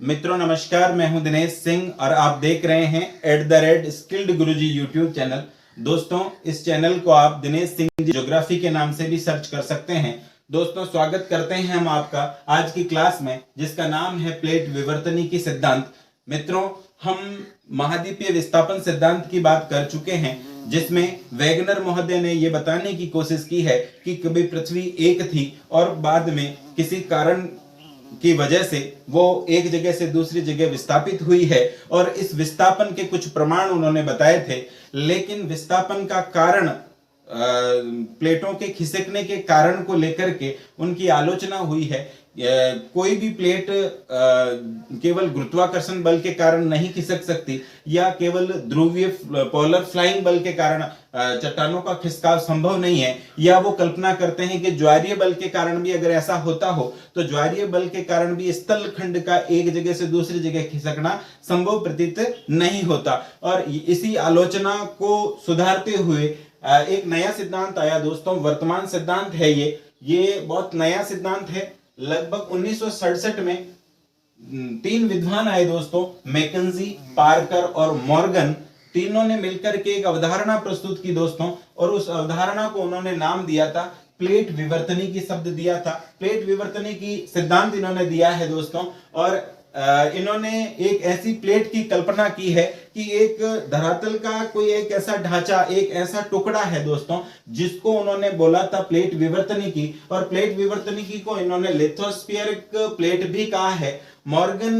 मित्रों नमस्कार, मैं हूं दिनेश सिंह और आप देख रहे हैं @स्किल्ड गुरुजी यूट्यूब चैनल। दोस्तों, इस चैनल को आप दिनेश सिंह ज्योग्राफी के नाम से भी सर्च कर सकते हैं। दोस्तों, स्वागत करते हैं हम आपका आज की क्लास में, जिसका नाम है प्लेट विवर्तनी की सिद्धांत। मित्रों, हम महाद्वीपीय विस्थापन सिद्धांत की बात कर चुके हैं, जिसमें वैगनर महोदय ने यह बताने की कोशिश की है कि कभी पृथ्वी एक थी और बाद में किसी कारण की वजह से वो एक जगह से दूसरी जगह विस्थापित हुई है, और इस विस्थापन के कुछ प्रमाण उन्होंने बताए थे। लेकिन विस्थापन का कारण, प्लेटों के खिसकने के कारण को लेकर के उनकी आलोचना हुई है। कोई भी प्लेट केवल गुरुत्वाकर्षण बल के कारण नहीं खिसक सकती, या केवल ध्रुवीय पोलर फ्लाइंग बल के कारण चट्टानों का खिसकाव संभव नहीं है, या वो कल्पना करते हैं कि ज्वारीय बल के कारण भी अगर ऐसा होता हो तो ज्वारीय बल के कारण भी स्थल खंड का एक जगह से दूसरी जगह खिसकना संभव प्रतीत नहीं होता। और इसी आलोचना को सुधारते हुए एक नया सिद्धांत आया दोस्तों। वर्तमान सिद्धांत है ये बहुत नया सिद्धांत है। लगभग 1967 में तीन विद्वान आए दोस्तों, मैकेंजी, पार्कर और मॉर्गन। तीनों ने मिलकर के एक अवधारणा प्रस्तुत की दोस्तों, और उस अवधारणा को उन्होंने नाम दिया था प्लेट विवर्तनी की शब्द दिया था। प्लेट विवर्तनी की सिद्धांत इन्होंने दिया है दोस्तों, और इन्होंने एक ऐसी प्लेट की कल्पना की है कि एक धरातल का कोई एक ऐसा ढांचा, एक ऐसा टुकड़ा है दोस्तों, जिसको उन्होंने बोला था प्लेट विवर्तनी की। और प्लेट विवर्तनी की को इन्होंने लिथोस्फीयरिक प्लेट भी कहा है। मॉर्गन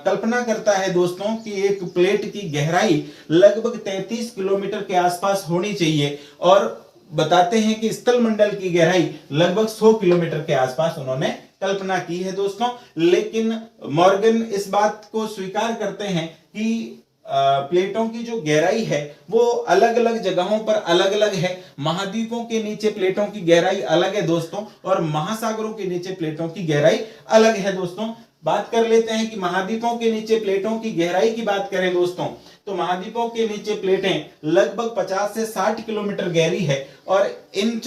कल्पना करता है दोस्तों कि एक प्लेट की गहराई लगभग 33 किलोमीटर के आसपास होनी चाहिए, और बताते हैं कि स्थल मंडल की गहराई लगभग 100 किलोमीटर के आसपास उन्होंने कल्पना की है दोस्तों। लेकिन मॉर्गन इस बात को स्वीकार करते हैं कि प्लेटों की जो गहराई है वो अलग अलग जगहों पर अलग अलग है। महाद्वीपों के नीचे प्लेटों की गहराई अलग है दोस्तों, और महासागरों के नीचे प्लेटों की गहराई अलग है दोस्तों। बात कर लेते हैं कि महाद्वीपों के नीचे प्लेटों की गहराई की बात करें दोस्तों, तो महाद्वीपों के नीचे प्लेटें लगभग 50 से 60 किलोमीटर गहरी है, और इन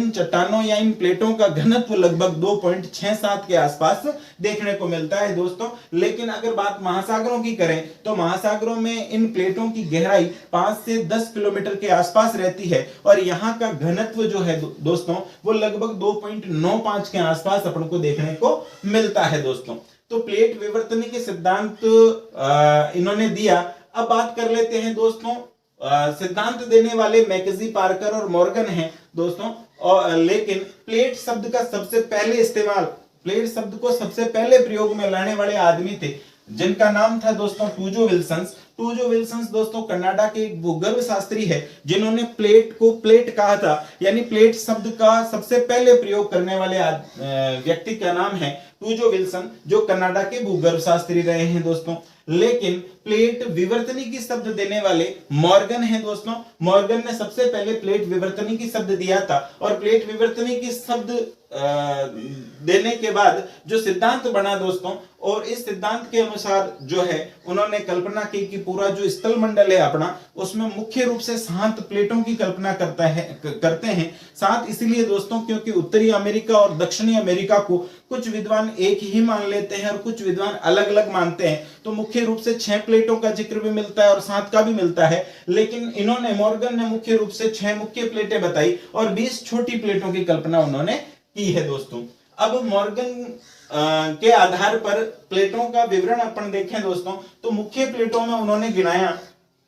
चट्टानों या इन प्लेटों का घनत्व लगभग 2.67 के आसपास देखने को मिलता है दोस्तों। लेकिन अगर बात महासागरों की करें तो महासागरों में इन प्लेटों की गहराई 5 से 10 किलोमीटर के आसपास रहती है, और यहाँ का घनत्व जो है दोस्तों वो लगभग 2.95 के आसपास अपन को देखने को मिलता है दोस्तों। तो प्लेट विवर्तनी के सिद्धांत इन्होंने दिया। अब बात कर लेते हैं दोस्तों, सिद्धांत देने वाले मैकेंजी, पार्कर और मॉर्गन हैं दोस्तों, और लेकिन प्लेट शब्द का सबसे पहले इस्तेमाल, प्लेट शब्द को सबसे पहले प्रयोग में लाने वाले आदमी थे, जिनका नाम था दोस्तों टूजो विल्सन्स। टूजो विल्सन्स दोस्तों कनाडा के एक भूगर्भ शास्त्री है, जिन्होंने प्लेट को प्लेट कहा था। यानी प्लेट शब्द का सबसे पहले प्रयोग करने वाले व्यक्ति का नाम है टूजो विल्सन, जो कनाडा के भूगर्भ शास्त्री रहे हैं दोस्तों। लेकिन प्लेट विवर्तनी की शब्द देने वाले मॉर्गन हैं दोस्तों। मॉर्गन ने सबसे पहले प्लेट विवर्तनी की शब्द दिया था, और प्लेट विवर्तनी की शब्द देने के बाद जो सिद्धांत बना दोस्तों, और इस सिद्धांत के अनुसार जो है उन्होंने कल्पना की कि पूरा जो स्थल मंडल है अपना, उसमें मुख्य रूप से 7 प्लेटों की कल्पना करते हैं। 7 इसलिए दोस्तों क्योंकि उत्तरी अमेरिका और दक्षिणी अमेरिका को कुछ विद्वान एक ही मान लेते हैं और कुछ विद्वान अलग अलग मानते हैं। तो मुख्य रूप से 6 प्लेटों का जिक्र भी मिलता है और 7 का भी मिलता है। लेकिन इन्होंने, मॉर्गन ने मुख्य रूप से 6 मुख्य प्लेटें बताई और 20 छोटी प्लेटों की कल्पना उन्होंने की है दोस्तों। अब मॉर्गन के आधार पर प्लेटों का विवरण अपन देखें दोस्तों, तो मुख्य प्लेटों में उन्होंने गिनाया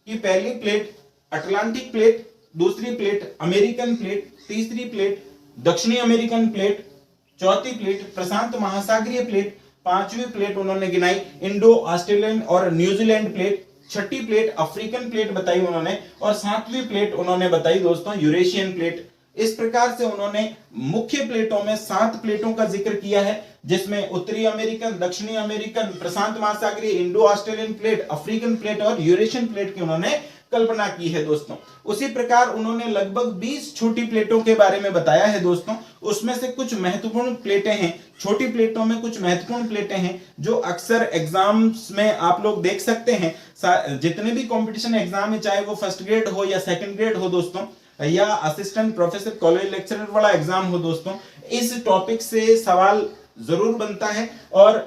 कि पहली प्लेट अटलांटिक प्लेट, दूसरी प्लेट अमेरिकन प्लेट, तीसरी प्लेट दक्षिणी अमेरिकन प्लेट, चौथी प्लेट प्रशांत महासागरीय प्लेट, पांचवी प्लेट उन्होंने गिनाई इंडो ऑस्ट्रेलियन और न्यूजीलैंड प्लेट, छठी प्लेट अफ्रीकन प्लेट बताई उन्होंने, और सातवीं प्लेट उन्होंने बताई दोस्तों यूरेशियन प्लेट। इस प्रकार से उन्होंने मुख्य प्लेटों में 7 प्लेटों का जिक्र किया है, जिसमें उत्तरी अमेरिकन, दक्षिणी अमेरिकन, प्रशांत महासागरीय, Indo Australian plate, African plate और यूरेशियन प्लेट की उन्होंने कल्पना की है दोस्तों। उसी प्रकार उन्होंने लगभग 20 छोटी प्लेटों के बारे में बताया है दोस्तों। उसमें से कुछ महत्वपूर्ण प्लेटें हैं, छोटी प्लेटों में कुछ महत्वपूर्ण प्लेटें हैं जो अक्सर एग्जाम्स में आप लोग देख सकते हैं। जितने भी कंपटीशन एग्जाम है, चाहे वो फर्स्ट ग्रेड हो या सेकंड ग्रेड हो दोस्तों, या असिस्टेंट प्रोफेसर कॉलेज लेक्चरर वाला एग्जाम हो दोस्तों, इस टॉपिक से सवाल जरूर बनता है। और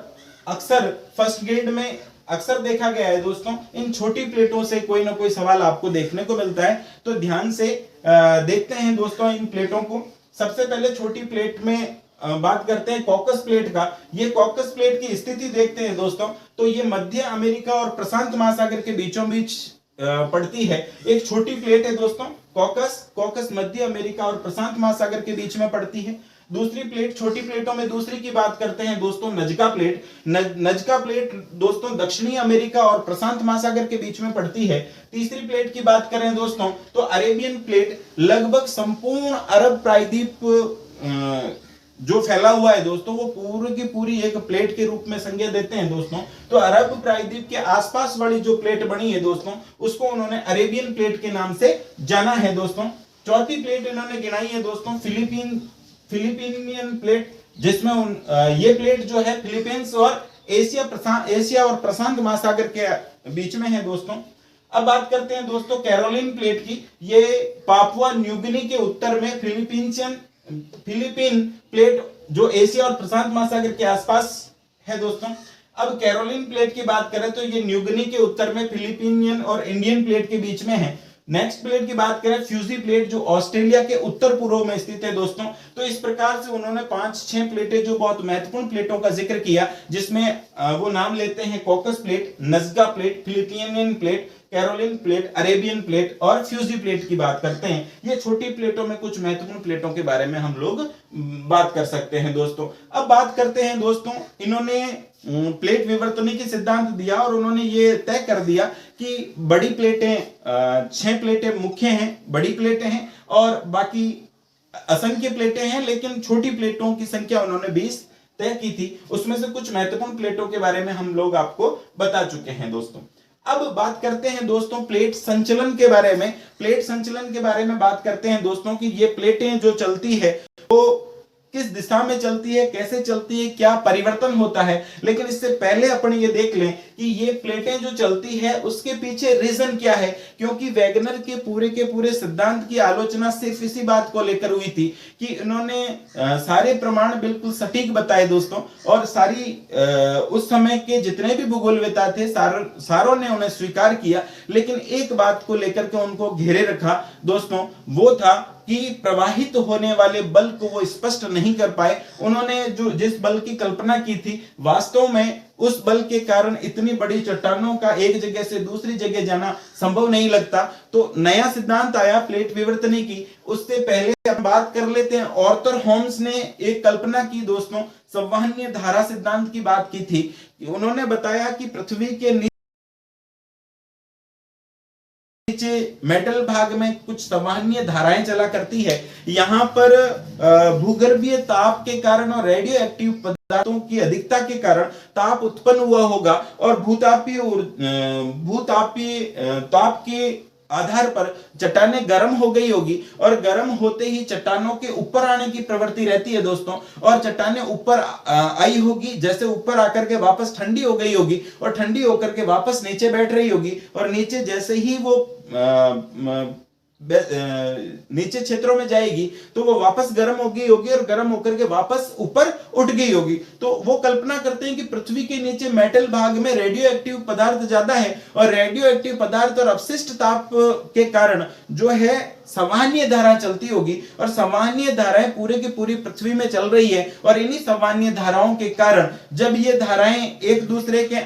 अक्सर फर्स्ट ग्रेड में अक्सर देखा गया है दोस्तों, इन छोटी प्लेटों से कोई ना कोई सवाल आपको देखने को मिलता है, तो ध्यान से देखते हैं दोस्तों इन प्लेटों को। सबसे पहले छोटी प्लेट में बात करते हैं कॉकस प्लेट का। ये कॉकस प्लेट की स्थिति देखते हैं दोस्तों, तो ये मध्य अमेरिका और प्रशांत महासागर के बीचों बीच पड़ती है। एक छोटी प्लेट है दोस्तों कॉकस मध्य अमेरिका और प्रशांत महासागर के बीच में पड़ती है। दूसरी प्लेट, छोटी प्लेटों में दूसरी की बात करते हैं दोस्तों नजका प्लेट। नजका प्लेट दोस्तों दक्षिणी अमेरिका और प्रशांत महासागर के बीच में पड़ती है। तीसरी प्लेट की बात करें दोस्तों तो अरेबियन प्लेट लगभग संपूर्ण अरब प्रायद्वीप जो फैला हुआ है दोस्तों वो पूरी की पूरी एक प्लेट के रूप में संज्ञा देते हैं दोस्तों। तो अरब प्रायद्वीप के आसपास वाली जो प्लेट बनी है दोस्तों उसको उन्होंने अरेबियन प्लेट के नाम से जाना है दोस्तों। चौथी प्लेट इन्होंने गिनाई है दोस्तों फिलिपीनियन प्लेट, जिसमें ये प्लेट जो है फिलीपींस और एशिया और प्रशांत महासागर के बीच में है दोस्तों। अब बात करते हैं दोस्तों कैरोलिन प्लेट की। ये पापुआ न्यूगिनी के उत्तर में फिलीपीन प्लेट जो एशिया और प्रशांत महासागर के आसपास है दोस्तों। अब कैरोलिन प्लेट की बात करें तो ये न्यूगिनी के उत्तर में फिलीपीनियन और इंडियन प्लेट के बीच में है। नेक्स्ट प्लेट की बात करें फ्यूजी प्लेट जो ऑस्ट्रेलिया के उत्तर पूर्व में स्थित है दोस्तों। तो इस प्रकार से उन्होंने 5-6 प्लेटें जो बहुत महत्वपूर्ण प्लेटों का जिक्र किया, जिसमें वो नाम लेते हैं Cocos plate, Nazca plate, Philippinian plate, Caroline plate, Arabian plate और फ्यूजी प्लेट की बात करते हैं। ये छोटी प्लेटों में कुछ महत्वपूर्ण प्लेटों के बारे में हम लोग बात कर सकते हैं दोस्तों। अब बात करते हैं दोस्तों, इन्होंने प्लेट विवर्तनी के सिद्धांत दिया और उन्होंने ये तय कर दिया कि बड़ी प्लेटें 6 प्लेटें मुख्य हैं, बड़ी प्लेटें हैं और बाकी असंख्य प्लेटें हैं, लेकिन छोटी प्लेटों की संख्या उन्होंने 20 तय की थी। उसमें से कुछ महत्वपूर्ण प्लेटों के बारे में हम लोग आपको बता चुके हैं दोस्तों। अब बात करते हैं दोस्तों प्लेट संचलन के बारे में। प्लेट संचलन के बारे में बात करते हैं दोस्तों कि ये प्लेटें जो चलती है वो किस दिशा में चलती है, कैसे चलती है, क्या परिवर्तन होता है। लेकिन इससे पहले अपन ये देख लें कि ये प्लेटें जो चलती है उसके पीछे रीजन क्या है, क्योंकि वैगनर के पूरे सिद्धांत की आलोचना सिर्फ इसी बात को लेकर हुई थी कि इन्होंने सारे प्रमाण बिल्कुल सटीक बताए दोस्तों, और सारी उस समय के जितने भी भूगोलवेता थे सारों ने उन्हें स्वीकार किया। लेकिन एक बात को लेकर के उनको घेरे रखा दोस्तों, वो था कि प्रवाहित होने वाले बल को वो स्पष्ट नहीं कर पाए। उन्होंने जो जिस बल की कल्पना की थी, वास्तव में उस बल के कारण इतनी बड़ी चट्टानों का एक जगह से दूसरी जगह जाना संभव नहीं लगता। तो नया सिद्धांत आया प्लेट विवर्तनी की। उससे पहले हम बात कर लेते हैं, आर्थर होम्स ने एक कल्पना की दोस्तों, संवहनीय धारा सिद्धांत की बात की थी। उन्होंने बताया कि पृथ्वी के नीचे मेटल भाग में कुछ संवहनीय धाराएं चला करती है। यहाँ पर भूगर्भीय ताप के कारण और रेडियो एक्टिव पदार्थों की अधिकता के कारण ताप उत्पन्न हुआ होगा और भूतापीय ताप के आधार पर चट्टानें गर्म हो गई होगी और गर्म होते ही चट्टानों के ऊपर आने की प्रवृत्ति रहती है दोस्तों, और चट्टानें ऊपर आई होगी, जैसे ऊपर आकर के वापस ठंडी हो गई होगी और ठंडी होकर के वापस नीचे बैठ रही होगी, और नीचे जैसे ही वो नीचे क्षेत्रों में जाएगी तो वो वापस गर्म हो गई होगी और गर्म होकर के वापस ऊपर उठ गई होगी। तो वो कल्पना करते हैं कि पृथ्वी के नीचे मेटल भाग में रेडियो एक्टिव पदार्थ ज्यादा है और रेडियो एक्टिव पदार्थ और अपशिष्ट ताप के कारण जो है संवहनीय धारा चलती होगी, और संवहनीय धाराएं पूरे की पूरी पृथ्वी में चल रही है। और इन्हीं संवहनीय धाराओं के कारण जब ये धाराएं एक दूसरे के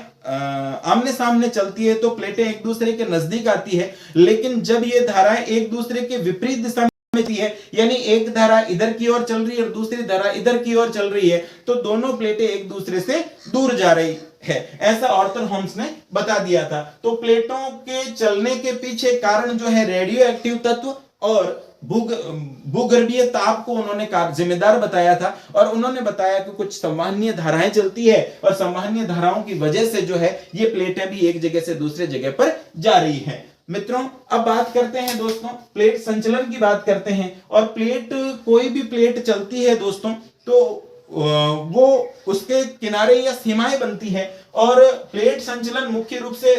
आमने सामने चलती है तो प्लेटें एक दूसरे के नजदीक आती है, लेकिन जब ये धाराएं एक दूसरे के विपरीत दिशा में है, यानी एक धारा इधर की ओर चल रही है और दूसरी धारा इधर की ओर चल रही है, तो दोनों प्लेटें एक दूसरे से दूर जा रही है। ऐसा आर्थर होम्स ने बता दिया था। तो प्लेटों के चलने के पीछे कारण जो है रेडियो एक्टिव तत्व और भूगर्भीय ताप को उन्होंने जिम्मेदार बताया था, और उन्होंने बताया कि कुछ संवहनीय धाराएं चलती है और संवहनीय धाराओं की वजह से जो है ये प्लेटें भी एक जगह से दूसरे जगह पर जा रही हैं। मित्रों, अब बात करते हैं दोस्तों प्लेट संचलन की बात करते हैं। और प्लेट, कोई भी प्लेट चलती है दोस्तों तो वो उसके किनारे या सीमाएं बनती है, और प्लेट संचलन मुख्य रूप से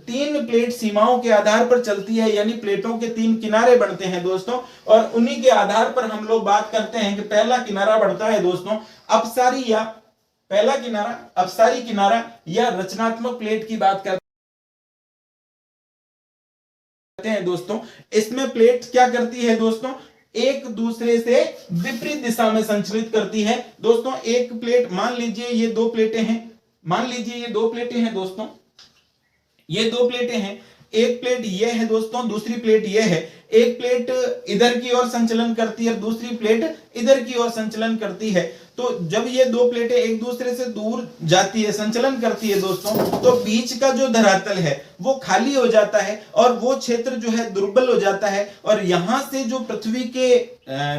3 प्लेट सीमाओं के आधार पर चलती है, यानी प्लेटों के 3 किनारे बनते हैं दोस्तों, और उन्हीं के आधार पर हम लोग बात करते हैं कि पहला किनारा बढ़ता है दोस्तों अपसारी या पहला किनारा अपसारी किनारा या रचनात्मक प्लेट की बात करते हैं दोस्तों। इसमें प्लेट क्या करती है दोस्तों, एक दूसरे से विपरीत दिशा में संचलित करती है दोस्तों। एक प्लेट, मान लीजिए ये दो प्लेटें हैं, मान लीजिए ये दो प्लेटें हैं दोस्तों, ये दो प्लेटें हैं, एक प्लेट ये है दोस्तों, दूसरी प्लेट ये है। एक प्लेट इधर की ओर संचलन करती है, दूसरी प्लेट इधर की ओर संचलन करती है। तो जब ये दो प्लेटें एक दूसरे से दूर जाती है, संचलन करती है दोस्तों, तो बीच का जो धरातल है वो खाली हो जाता है और वो क्षेत्र जो है दुर्बल हो जाता है। और यहां से जो पृथ्वी के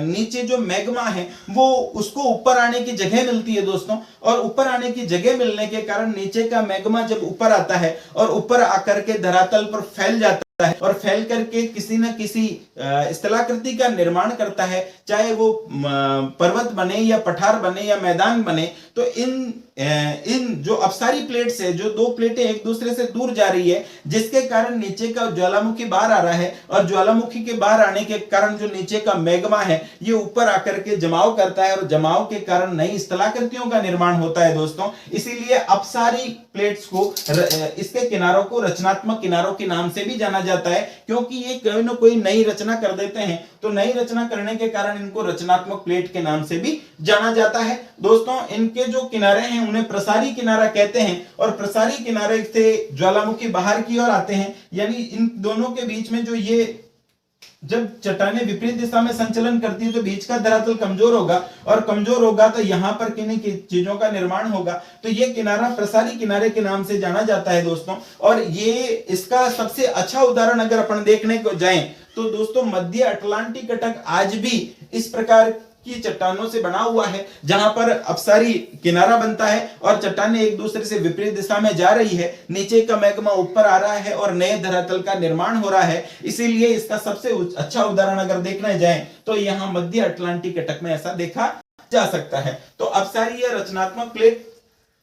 नीचे जो मैग्मा है वो उसको ऊपर आने की जगह मिलती है दोस्तों। और ऊपर आने की जगह मिलने के कारण नीचे का मैग्मा जब ऊपर आता है और ऊपर आकर के धरातल पर फैल जाता है और फैल करके किसी न किसी स्थलाकृति का निर्माण करता है, चाहे वो पर्वत बने या पठार बने या मैदान बने। तो इन जो अपसारी प्लेट्स है, जो दो प्लेटें एक दूसरे से दूर जा रही है, जिसके कारण नीचे का ज्वालामुखी बाहर आ रहा है और ज्वालामुखी के बाहर आने के कारण जो नीचे का मैग्मा है ये ऊपर आकर के जमाव करता है और जमाव के कारण नई स्थलाकृतियों का निर्माण होता है दोस्तों। इसीलिए अपसारी प्लेट्स को, इसके किनारों को रचनात्मक किनारों के नाम से भी जाना जाता है, क्योंकि ये कोई न कोई नई रचना कर देते हैं। तो नई रचना करने के कारण इनको रचनात्मक प्लेट के नाम से भी जाना जाता है दोस्तों। इनके जो किनारे हैं उन्हें प्रसारी किनारा कहते हैं और प्रसारी किनारे से ज्वालामुखी बाहर की ओर आते हैं। यानी इन दोनों के बीच में जो ये, जब चट्टानें विपरीत दिशा में संचलन करती है तो बीच का धरातल कमजोर होगा और कमजोर होगा तो यहां पर किन्हीं की चीजों का निर्माण होगा। तो ये किनारा प्रसारी किनारे के नाम से जाना जाता है दोस्तों। और ये इसका सबसे अच्छा उदाहरण अगर अपन देखने को जाएं तो दोस्तों मध्य अटलांटिक तट आज भी इस प्रकार की चट्टानों से बना हुआ है, जहां पर अपसारी किनारा बनता है और चट्टानें एक दूसरे से विपरीत दिशा में जा रही है, नीचे का मैग्मा ऊपर आ रहा है और नए धरातल का निर्माण हो रहा है। इसीलिए इसका सबसे अच्छा उदाहरण अगर देखने जाएं तो यहां मध्य अटलांटिक तट में ऐसा देखा जा सकता है। तो अपसारी या रचनात्मक प्लेट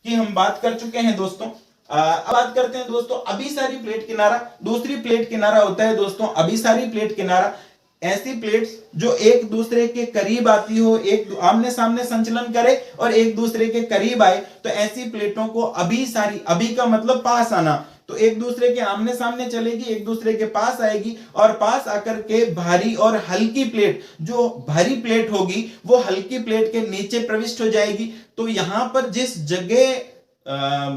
की हम बात कर चुके हैं दोस्तों। अब बात करते हैं दोस्तों अभिसारी प्लेट किनारा। दूसरी प्लेट किनारा होता है दोस्तों अभिसारी प्लेट किनारा। ऐसी प्लेट्स जो एक दूसरे के करीब आती हो, एक आमने सामने संचलन करे और एक दूसरे के करीब आए, तो ऐसी प्लेटों को अभिसारी, अभी का मतलब पास आना, तो एक दूसरे के आमने सामने चलेगी, एक दूसरे के पास आएगी और पास आकर के भारी और हल्की प्लेट, जो भारी प्लेट होगी वो हल्की प्लेट के नीचे प्रविष्ट हो जाएगी। तो यहां पर जिस जगह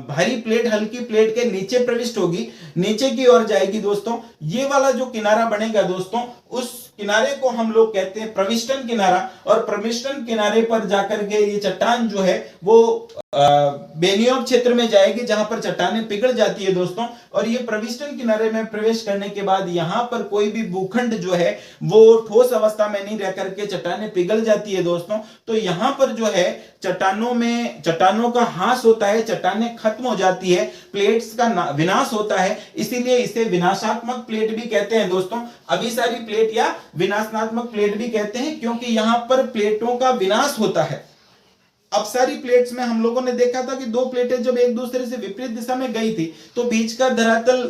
भारी प्लेट हल्की प्लेट के नीचे प्रविष्ट होगी, नीचे की ओर जाएगी दोस्तों, ये वाला जो किनारा बनेगा दोस्तों, उस किनारे को हम लोग कहते हैं प्रविष्टन किनारा। और प्रविष्टन किनारे पर जाकर के ये चट्टान जो है वो बेनियोम क्षेत्र में जाएगी, जहां पर चट्टानें पिघल जाती है दोस्तों। और ये प्रविष्टन किनारे में प्रवेश करने के बाद यहां पर कोई भी भूखंड जो है वो ठोस अवस्था में नहीं रह करके चट्टानें पिघल जाती है दोस्तों। तो यहां पर जो है चट्टानों का ह्रास होता है, चट्टानें खत्म हो जाती है, प्लेट्स का विनाश होता है। इसीलिए इसे विनाशात्मक प्लेट भी कहते हैं दोस्तों, अभिसारी प्लेट या विनाशात्मक प्लेट भी कहते हैं, क्योंकि यहां पर प्लेटों का विनाश होता है। अपसारी प्लेट्स में हम लोगों ने देखा था कि दो प्लेटें जब एक दूसरे से विपरीत दिशा में गई थी तो बीच का धरातल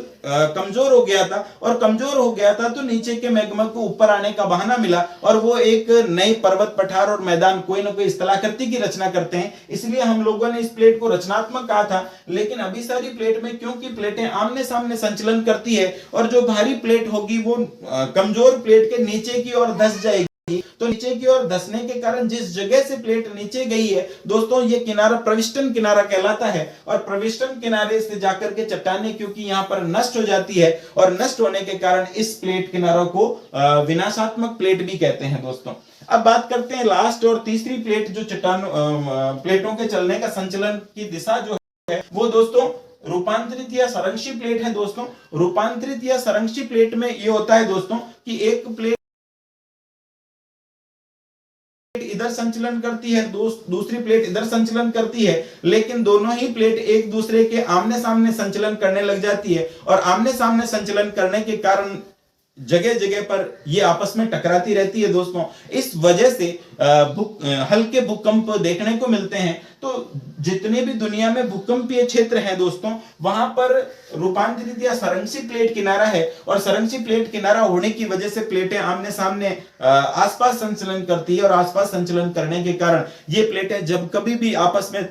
कमजोर हो गया था, और कमजोर हो गया था तो नीचे के मैग्मा को ऊपर आने का बहाना मिला और वो एक नई पर्वत पठार और मैदान, कोई ना कोई स्थलाकृति की रचना करते हैं। इसलिए हम लोगों ने इस प्लेट को रचनात्मक कहा था। लेकिन अभिसारी प्लेट में क्योंकि प्लेटें आमने सामने संचलन करती है और जो भारी प्लेट होगी वो कमजोर प्लेट के नीचे की ओर धंस जाएगी, तो नीचे की ओर धंसने के कारण जिस जगह से प्लेट नीचे गई है दोस्तों, ये किनारा प्रविष्टन किनारा कहलाता है। और प्रविष्टन किनारे से जाकर के चट्टानें क्योंकि यहां पर नष्ट हो जाती है और नष्ट होने के कारण इस प्लेट किनारों को विनाशात्मक प्लेट भी कहते हैं दोस्तों। अब बात करते हैं लास्ट और तीसरी प्लेट, जो प्लेटों के चलने का संचलन की दिशा जो है वो दोस्तों रूपांतरित या सरंक्षी प्लेट है दोस्तों। रूपांतरित या सरंक्षी प्लेट में ये होता है दोस्तों कि एक प्लेट इधर संचलन करती है, दूसरी प्लेट इधर संचलन करती है, लेकिन दोनों ही प्लेट एक दूसरे के आमने सामने संचलन करने लग जाती है और आमने सामने संचलन करने के कारण जगह जगह पर ये आपस में टकराती रहती है दोस्तों। इस वजह से हल्के भूकंप देखने को मिलते हैं। तो जितने भी दुनिया में भूकंपीय क्षेत्र हैं दोस्तों, वहां पर रूपांतरित या संरक्षित प्लेट किनारा है, और संरक्षित प्लेट किनारा होने की वजह से प्लेटें आमने सामने आसपास संचलन करती है, और आसपास संचलन करने के कारण ये प्लेटें जब कभी भी आपस में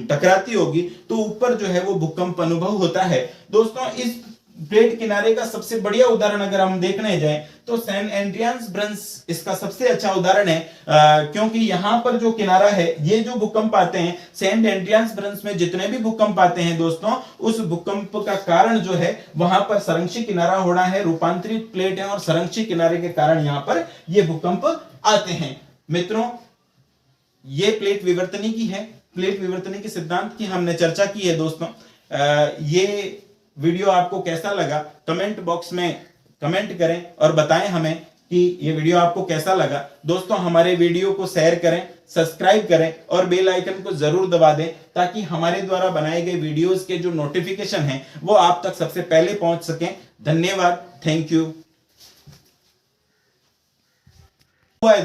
टकराती होगी तो ऊपर जो है वो भूकंप अनुभव होता है दोस्तों। इस प्लेट किनारे का सबसे बढ़िया उदाहरण अगर हम देखने जाएं तो सैन एंड्रियास ब्रंस इसका सबसे अच्छा उदाहरण है, क्योंकि यहां पर जो किनारा है, ये जो भूकंप आते हैं सैन एंड्रियास ब्रंस में, जितने भी भूकंप आते हैं दोस्तों, उस भूकंप का कारण जो है वहां पर संरक्षित किनारा होना है, रूपांतरित प्लेट है, और संरक्षित किनारे के कारण यहां पर ये भूकंप आते हैं। मित्रों, ये प्लेट विवर्तनी की है, प्लेट विवर्तनी के सिद्धांत की हमने चर्चा की है दोस्तों। ये वीडियो आपको कैसा लगा कमेंट बॉक्स में कमेंट करें और बताएं हमें कि ये वीडियो आपको कैसा लगा। दोस्तों, हमारे वीडियो को शेयर करें, सब्सक्राइब करें और बेल आइकन को जरूर दबा दें, ताकि हमारे द्वारा बनाए गए वीडियोस के जो नोटिफिकेशन हैं वो आप तक सबसे पहले पहुंच सकें। धन्यवाद, थैंक यू।